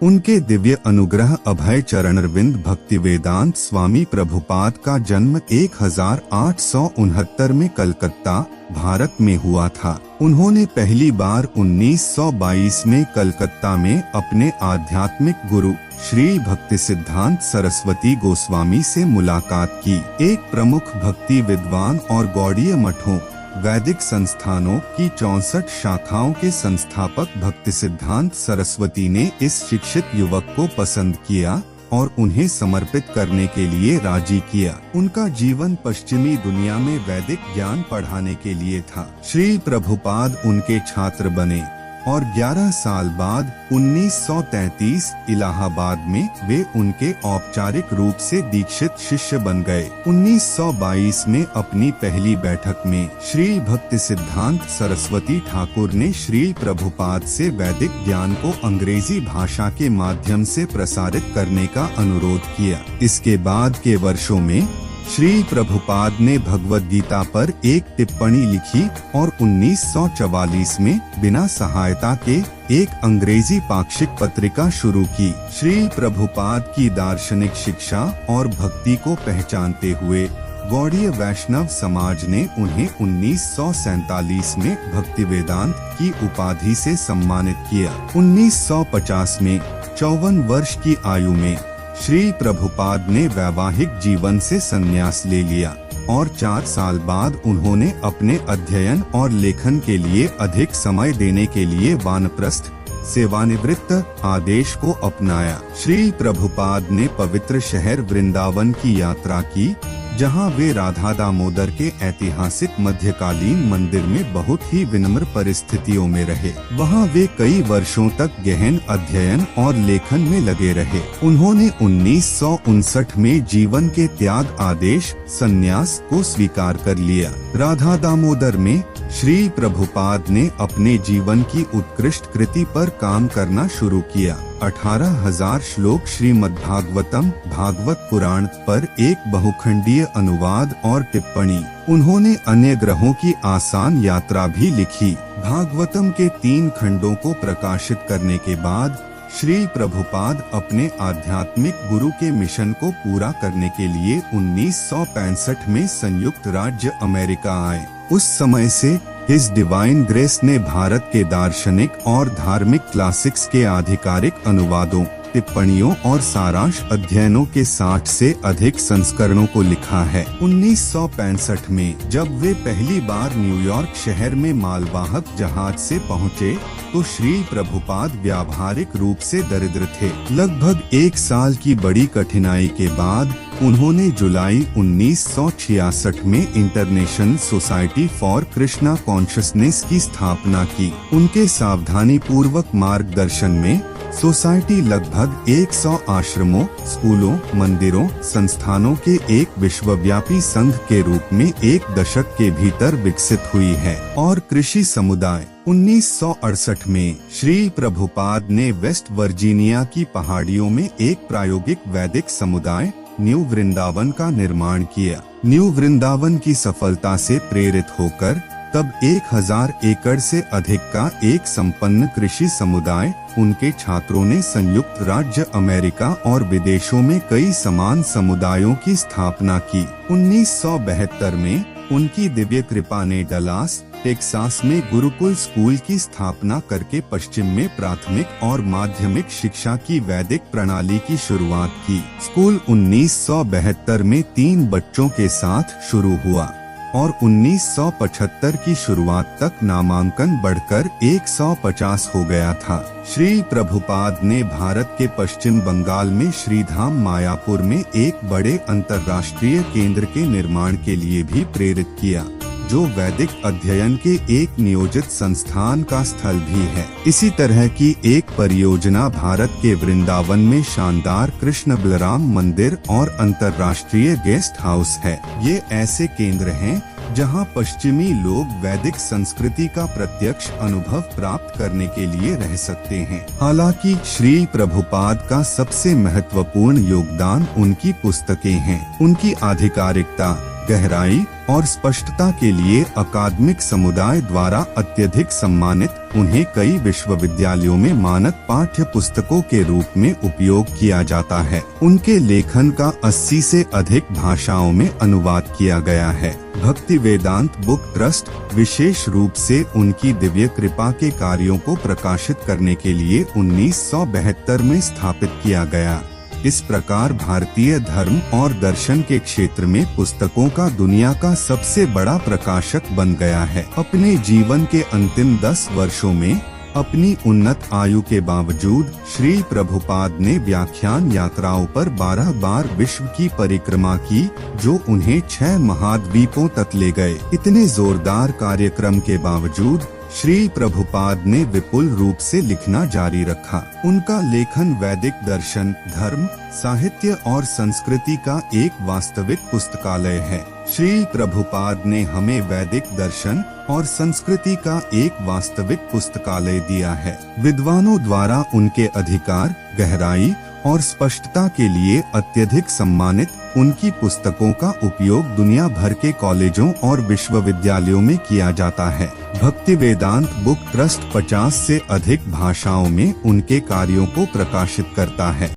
उनके दिव्य अनुग्रह अभय चरणरविंद भक्तिवेदांत स्वामी प्रभुपाद का जन्म 1869 में कलकत्ता, भारत में हुआ था। उन्होंने पहली बार 1922 में कलकत्ता में अपने आध्यात्मिक गुरु श्री भक्तिसिद्धांत सरस्वती गोस्वामी से मुलाकात की। एक प्रमुख भक्ति विद्वान और गौड़ीय मठों वैदिक संस्थानों की 64 शाखाओं के संस्थापक भक्तिसिद्धांत सरस्वती ने इस शिक्षित युवक को पसंद किया और उन्हें समर्पित करने के लिए राजी किया। उनका जीवन पश्चिमी दुनिया में वैदिक ज्ञान पढ़ाने के लिए था। श्री प्रभुपाद उनके छात्र बने और 11 साल बाद 1933 इलाहाबाद में वे उनके औपचारिक रूप से दीक्षित शिष्य बन गए। 1922 में अपनी पहली बैठक में श्री भक्तिसिद्धांत सरस्वती ठाकुर ने श्री प्रभुपाद से वैदिक ज्ञान को अंग्रेजी भाषा के माध्यम से प्रसारित करने का अनुरोध किया। इसके बाद के वर्षों में श्री प्रभुपाद ने भगवद गीता पर एक टिप्पणी लिखी और 1944 में बिना सहायता के एक अंग्रेजी पाक्षिक पत्रिका शुरू की। श्री प्रभुपाद की दार्शनिक शिक्षा और भक्ति को पहचानते हुए गौड़ीय वैष्णव समाज ने उन्हें 1947 में भक्तिवेदांत की उपाधि से सम्मानित किया। 1950 में 54 वर्ष की आयु में श्री प्रभुपाद ने वैवाहिक जीवन से संन्यास ले लिया और 4 साल बाद उन्होंने अपने अध्ययन और लेखन के लिए अधिक समय देने के लिए वानप्रस्थ सेवानिवृत्त आदेश को अपनाया। श्री प्रभुपाद ने पवित्र शहर वृंदावन की यात्रा की, जहां वे राधा दामोदर के ऐतिहासिक मध्यकालीन मंदिर में बहुत ही विनम्र परिस्थितियों में रहे। वहां वे कई वर्षों तक गहन अध्ययन और लेखन में लगे रहे। उन्होंने 1959 में जीवन के त्याग आदेश संन्यास को स्वीकार कर लिया। राधा दामोदर में श्री प्रभुपाद ने अपने जीवन की उत्कृष्ट कृति पर काम करना शुरू किया। 18,000 श्लोक श्रीमद्भागवतम भागवत पुराण पर एक बहुखंडीय अनुवाद और टिप्पणी। उन्होंने अन्य ग्रहों की आसान यात्रा भी लिखी। भागवतम के 3 खंडों को प्रकाशित करने के बाद श्री प्रभुपाद अपने आध्यात्मिक गुरु के मिशन को पूरा करने के लिए 1965 में संयुक्त राज्य अमेरिका आए। उस समय से हिज डिवाइन ग्रेस ने भारत के दार्शनिक और धार्मिक क्लासिक्स के आधिकारिक अनुवादों, टिप्पणियों और सारांश अध्ययनों के 60 से अधिक संस्करणों को लिखा है। 1965 में जब वे पहली बार न्यूयॉर्क शहर में मालवाहक जहाज से पहुंचे, तो श्री प्रभुपाद व्यावहारिक रूप से दरिद्र थे। लगभग 1 साल की बड़ी कठिनाई के बाद उन्होंने जुलाई 1966 में international society for Krishna consciousness की स्थापना की। उनके सावधानी पूर्वक मार्गदर्शन में सोसाइटी लगभग 100 आश्रमों, स्कूलों, मंदिरों, संस्थानों के एक विश्वव्यापी संघ के रूप में 1 दशक के भीतर विकसित हुई है। और कृषि समुदाय 1968 में श्री प्रभुपाद ने वेस्ट वर्जीनिया की पहाड़ियों में एक प्रायोगिक वैदिक समुदाय न्यू वृंदावन का निर्माण किया। न्यू वृंदावन की सफलता से प्रेरित होकर तब 1000 एकड़ से अधिक का एक संपन्न कृषि समुदाय उनके छात्रों ने संयुक्त राज्य अमेरिका और विदेशों में कई समान समुदायों की स्थापना की। 1972 में उनकी दिव्य कृपा ने डलास, टेक्सास में गुरुकुल स्कूल की स्थापना करके पश्चिम में प्राथमिक और माध्यमिक शिक्षा की वैदिक प्रणाली की शुरुआत की। स्कूल 1972 में 3 बच्चों के साथ शुरू हुआ और 1975 की शुरुआत तक नामांकन बढ़कर 150 हो गया था। श्री प्रभुपाद ने भारत के पश्चिम बंगाल में श्रीधाम मायापुर में एक बड़े अंतर्राष्ट्रीय केंद्र के निर्माण के लिए भी प्रेरित किया, जो वैदिक अध्ययन के एक नियोजित संस्थान का स्थल भी है। इसी तरह की एक परियोजना भारत के वृंदावन में शानदार कृष्ण बलराम मंदिर और अंतर्राष्ट्रीय गेस्ट हाउस है। ये ऐसे केंद्र हैं जहां पश्चिमी लोग वैदिक संस्कृति का प्रत्यक्ष अनुभव प्राप्त करने के लिए रह सकते हैं। हालांकि श्री प्रभुपाद का सबसे महत्वपूर्ण योगदान उनकी पुस्तकें हैं। उनकी आधिकारिकता, गहराई और स्पष्टता के लिए अकादमिक समुदाय द्वारा अत्यधिक सम्मानित। उन्हें कई विश्वविद्यालयों में मानक पाठ्य पुस्तकों के रूप में उपयोग किया जाता है। उनके लेखन का 80 से अधिक भाषाओं में अनुवाद किया गया है। भक्ति वेदांत बुक ट्रस्ट विशेष रूप से उनकी दिव्य कृपा के कार्यों को प्रकाशित करने के लिए 1972 में स्थापित किया गया। इस प्रकार भारतीय धर्म और दर्शन के क्षेत्र में पुस्तकों का दुनिया का सबसे बड़ा प्रकाशक बन गया है। अपने जीवन के अंतिम 10 वर्षों में अपनी उन्नत आयु के बावजूद श्री प्रभुपाद ने व्याख्यान यात्राओं पर 12 बार विश्व की परिक्रमा की, जो उन्हें 6 महाद्वीपों तक ले गए। इतने जोरदार कार्यक्रम के बावजूद श्री प्रभुपाद ने विपुल रूप से लिखना जारी रखा। उनका लेखन वैदिक दर्शन, धर्म, साहित्य और संस्कृति का एक वास्तविक पुस्तकालय है। श्री प्रभुपाद ने हमें वैदिक दर्शन और संस्कृति का एक वास्तविक पुस्तकालय दिया है। विद्वानों द्वारा उनके अधिकार, गहराई और स्पष्टता के लिए अत्यधिक सम्मानित उनकी पुस्तकों का उपयोग दुनिया भर के कॉलेजों और विश्वविद्यालयों में किया जाता है। भक्ति वेदांत बुक ट्रस्ट 50 से अधिक भाषाओं में उनके कार्यों को प्रकाशित करता है।